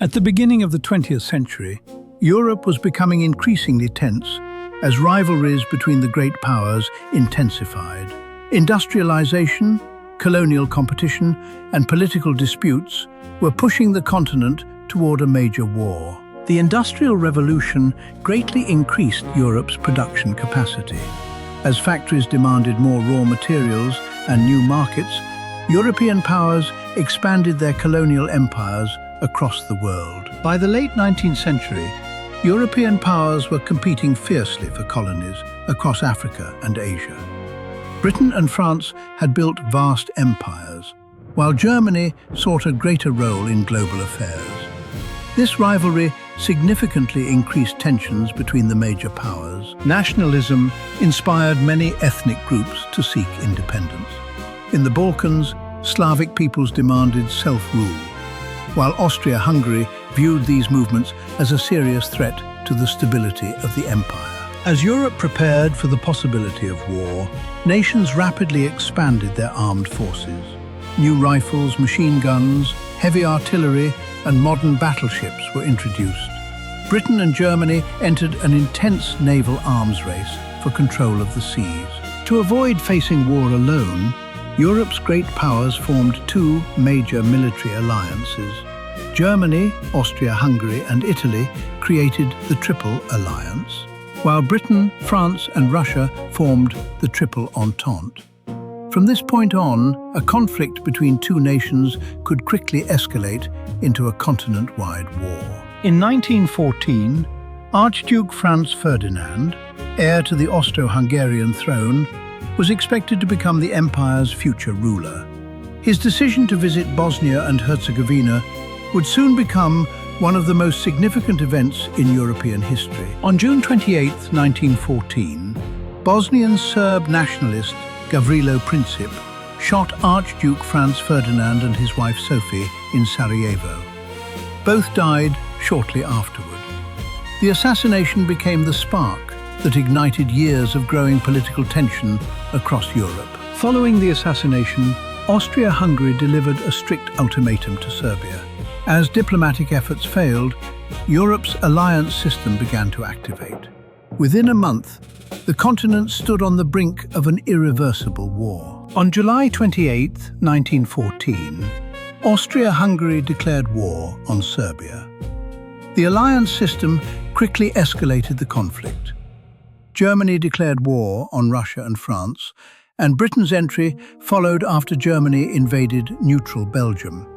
At the beginning of the 20th century, Europe was becoming increasingly tense as rivalries between the great powers intensified. Industrialization, colonial competition, and political disputes were pushing the continent toward a major war. The Industrial Revolution greatly increased Europe's production capacity. As factories demanded more raw materials and new markets, European powers expanded their colonial empires across the world. By the late 19th century, European powers were competing fiercely for colonies across Africa and Asia. Britain and France had built vast empires, while Germany sought a greater role in global affairs. This rivalry significantly increased tensions between the major powers. Nationalism inspired many ethnic groups to seek independence. In the Balkans, Slavic peoples demanded self-rule, while Austria-Hungary viewed these movements as a serious threat to the stability of the empire. As Europe prepared for the possibility of war, nations rapidly expanded their armed forces. New rifles, machine guns, heavy artillery, and modern battleships were introduced. Britain and Germany entered an intense naval arms race for control of the seas. To avoid facing war alone, Europe's great powers formed two major military alliances. Germany, Austria-Hungary, and Italy created the Triple Alliance, while Britain, France, and Russia formed the Triple Entente. From this point on, a conflict between two nations could quickly escalate into a continent-wide war. In 1914, Archduke Franz Ferdinand, heir to the Austro-Hungarian throne, was expected to become the empire's future ruler. His decision to visit Bosnia and Herzegovina would soon become one of the most significant events in European history. On June 28, 1914, Bosnian Serb nationalist Gavrilo Princip shot Archduke Franz Ferdinand and his wife Sophie in Sarajevo. Both died shortly afterward. The assassination became the spark that ignited years of growing political tension across Europe. Following the assassination, Austria-Hungary delivered a strict ultimatum to Serbia. As diplomatic efforts failed, Europe's alliance system began to activate. Within a month, the continent stood on the brink of an irreversible war. On July 28, 1914, Austria-Hungary declared war on Serbia. The alliance system quickly escalated the conflict. Germany declared war on Russia and France, and Britain's entry followed after Germany invaded neutral Belgium.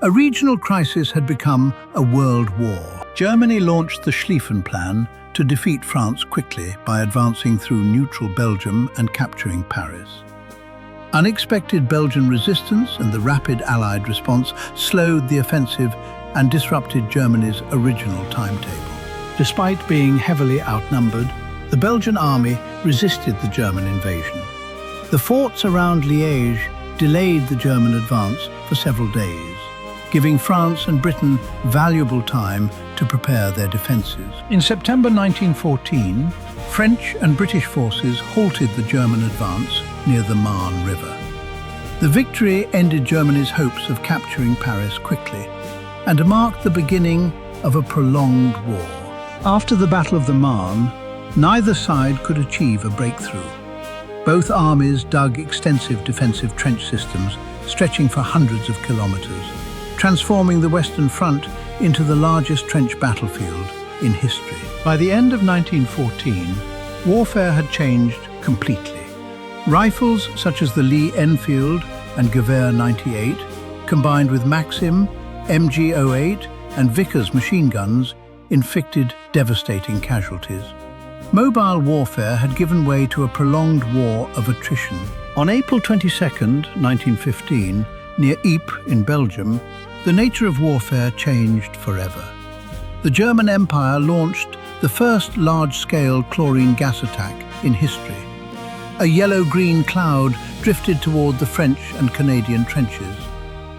A regional crisis had become a world war. Germany launched the Schlieffen Plan to defeat France quickly by advancing through neutral Belgium and capturing Paris. Unexpected Belgian resistance and the rapid Allied response slowed the offensive and disrupted Germany's original timetable. Despite being heavily outnumbered, the Belgian army resisted the German invasion. The forts around Liège delayed the German advance for several days, giving France and Britain valuable time to prepare their defences. In September 1914, French and British forces halted the German advance near the Marne River. The victory ended Germany's hopes of capturing Paris quickly and marked the beginning of a prolonged war. After the Battle of the Marne, neither side could achieve a breakthrough. Both armies dug extensive defensive trench systems stretching for hundreds of kilometers, transforming the Western Front into the largest trench battlefield in history. By the end of 1914, warfare had changed completely. Rifles such as the Lee Enfield and Gewehr 98, combined with Maxim, MG08 and Vickers machine guns, inflicted devastating casualties. Mobile warfare had given way to a prolonged war of attrition. On April 22, 1915, near Ypres in Belgium, the nature of warfare changed forever. The German Empire launched the first large-scale chlorine gas attack in history. A yellow-green cloud drifted toward the French and Canadian trenches.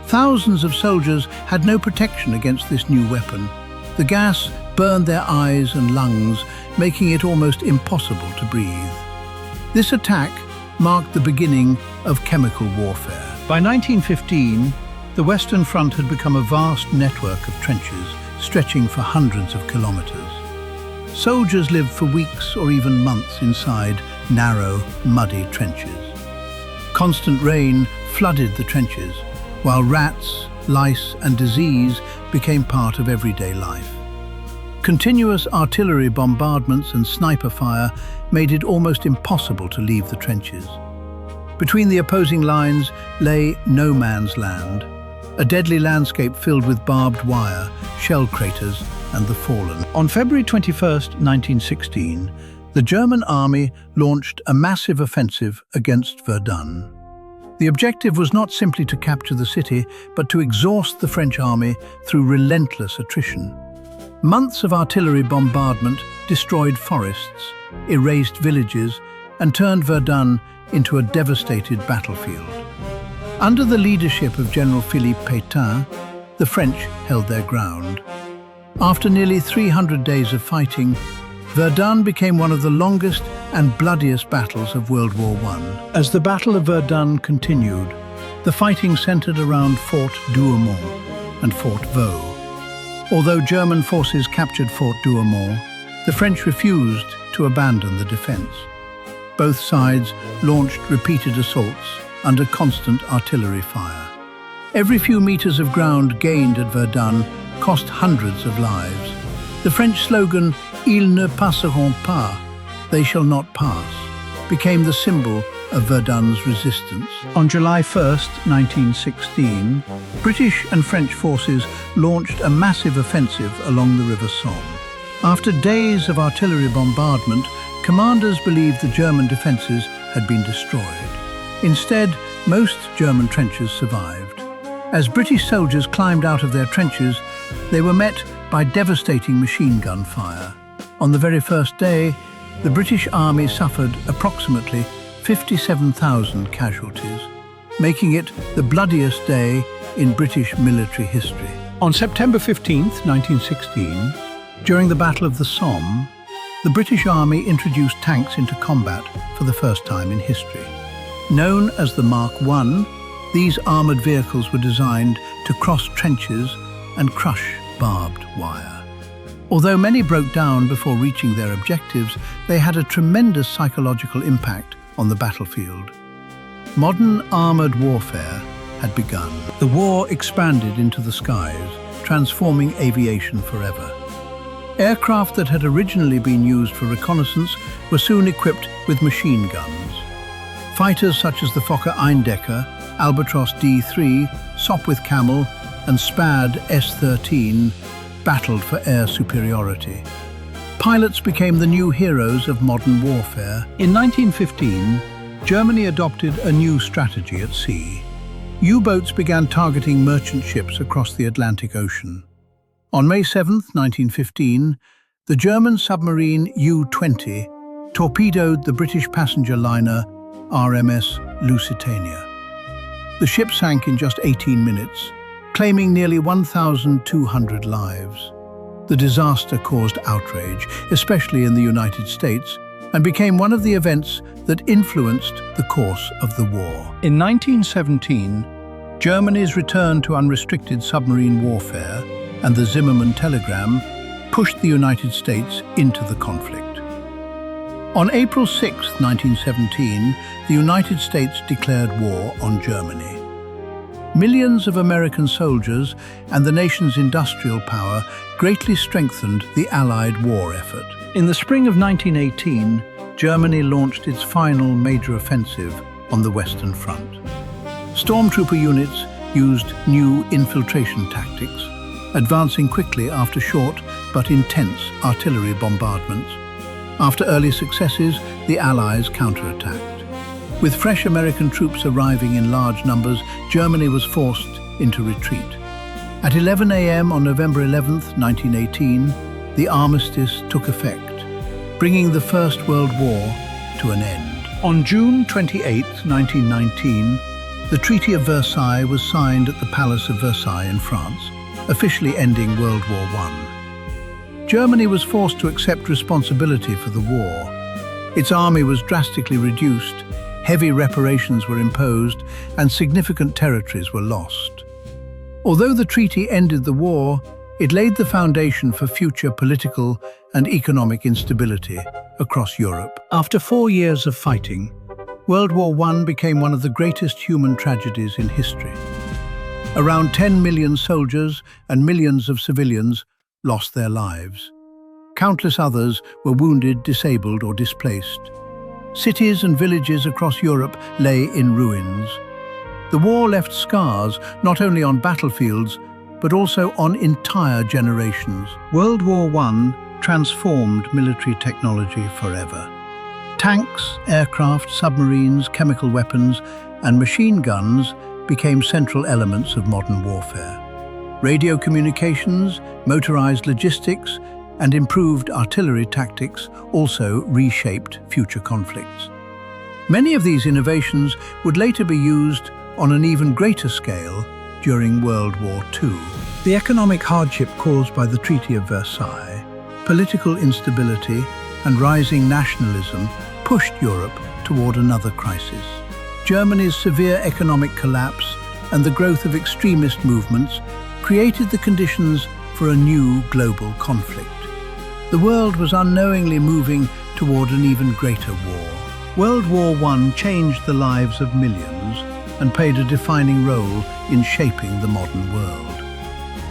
Thousands of soldiers had no protection against this new weapon. The gas burned their eyes and lungs, making it almost impossible to breathe. This attack marked the beginning of chemical warfare. By 1915, The Western Front had become a vast network of trenches stretching for hundreds of kilometers. Soldiers lived for weeks or even months inside narrow, muddy trenches. Constant rain flooded the trenches, while rats, lice and disease became part of everyday life. Continuous artillery bombardments and sniper fire made it almost impossible to leave the trenches. Between the opposing lines lay no man's land, a deadly landscape filled with barbed wire, shell craters and the fallen. On February 21st, 1916, the German army launched a massive offensive against Verdun. The objective was not simply to capture the city, but to exhaust the French army through relentless attrition. Months of artillery bombardment destroyed forests, erased villages, and turned Verdun into a devastated battlefield. Under the leadership of General Philippe Pétain, the French held their ground. After nearly 300 days of fighting, Verdun became one of the longest and bloodiest battles of World War I. As the Battle of Verdun continued, the fighting centered around Fort Douaumont and Fort Vaux. Although German forces captured Fort Douaumont, the French refused to abandon the defense. Both sides launched repeated assaults under constant artillery fire. Every few meters of ground gained at Verdun cost hundreds of lives. The French slogan, "Ils ne passeront pas," they shall not pass, became the symbol of Verdun's resistance. On July 1st, 1916, British and French forces launched a massive offensive along the River Somme. After days of artillery bombardment, commanders believed the German defences had been destroyed. Instead, most German trenches survived. As British soldiers climbed out of their trenches, they were met by devastating machine gun fire. On the very first day, the British Army suffered approximately 57,000 casualties, making it the bloodiest day in British military history. On September 15th, 1916, during the Battle of the Somme, the British Army introduced tanks into combat for the first time in history. Known as the Mark I, these armoured vehicles were designed to cross trenches and crush barbed wire. Although many broke down before reaching their objectives, they had a tremendous psychological impact on the battlefield. Modern armoured warfare had begun. The war expanded into the skies, transforming aviation forever. Aircraft that had originally been used for reconnaissance were soon equipped with machine guns. Fighters such as the Fokker Eindecker, Albatros D3, Sopwith Camel, and Spad S-13 battled for air superiority. Pilots became the new heroes of modern warfare. In 1915, Germany adopted a new strategy at sea. U-boats began targeting merchant ships across the Atlantic Ocean. On May 7, 1915, the German submarine U-20 torpedoed the British passenger liner RMS Lusitania. The ship sank in just 18 minutes, claiming nearly 1,200 lives. The disaster caused outrage, especially in the United States, and became one of the events that influenced the course of the war. In 1917, Germany's return to unrestricted submarine warfare and the Zimmermann telegram pushed the United States into the conflict. On April 6, 1917, the United States declared war on Germany. Millions of American soldiers and the nation's industrial power greatly strengthened the Allied war effort. In the spring of 1918, Germany launched its final major offensive on the Western Front. Stormtrooper units used new infiltration tactics, advancing quickly after short but intense artillery bombardments. After early successes, the Allies counterattacked. With fresh American troops arriving in large numbers, Germany was forced into retreat. At 11 a.m. on November 11, 1918, the armistice took effect, bringing the First World War to an end. On June 28, 1919, the Treaty of Versailles was signed at the Palace of Versailles in France, officially ending World War I. Germany was forced to accept responsibility for the war. Its army was drastically reduced, heavy reparations were imposed, and significant territories were lost. Although the treaty ended the war, it laid the foundation for future political and economic instability across Europe. After 4 years of fighting, World War I became one of the greatest human tragedies in history. Around 10 million soldiers and millions of civilians lost their lives. Countless others were wounded, disabled, or displaced. Cities and villages across Europe lay in ruins. The war left scars not only on battlefields, but also on entire generations. World War I transformed military technology forever. Tanks, aircraft, submarines, chemical weapons, and machine guns became central elements of modern warfare. Radio communications, motorized logistics, and improved artillery tactics also reshaped future conflicts. Many of these innovations would later be used on an even greater scale during World War II. The economic hardship caused by the Treaty of Versailles, political instability, and rising nationalism pushed Europe toward another crisis. Germany's severe economic collapse and the growth of extremist movements created the conditions for a new global conflict. The world was unknowingly moving toward an even greater war. World War I changed the lives of millions and played a defining role in shaping the modern world.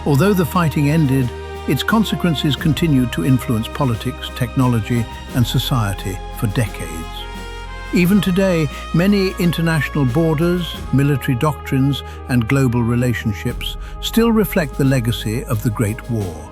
Although the fighting ended, its consequences continued to influence politics, technology, and society for decades. Even today, many international borders, military doctrines, and global relationships still reflect the legacy of the Great War.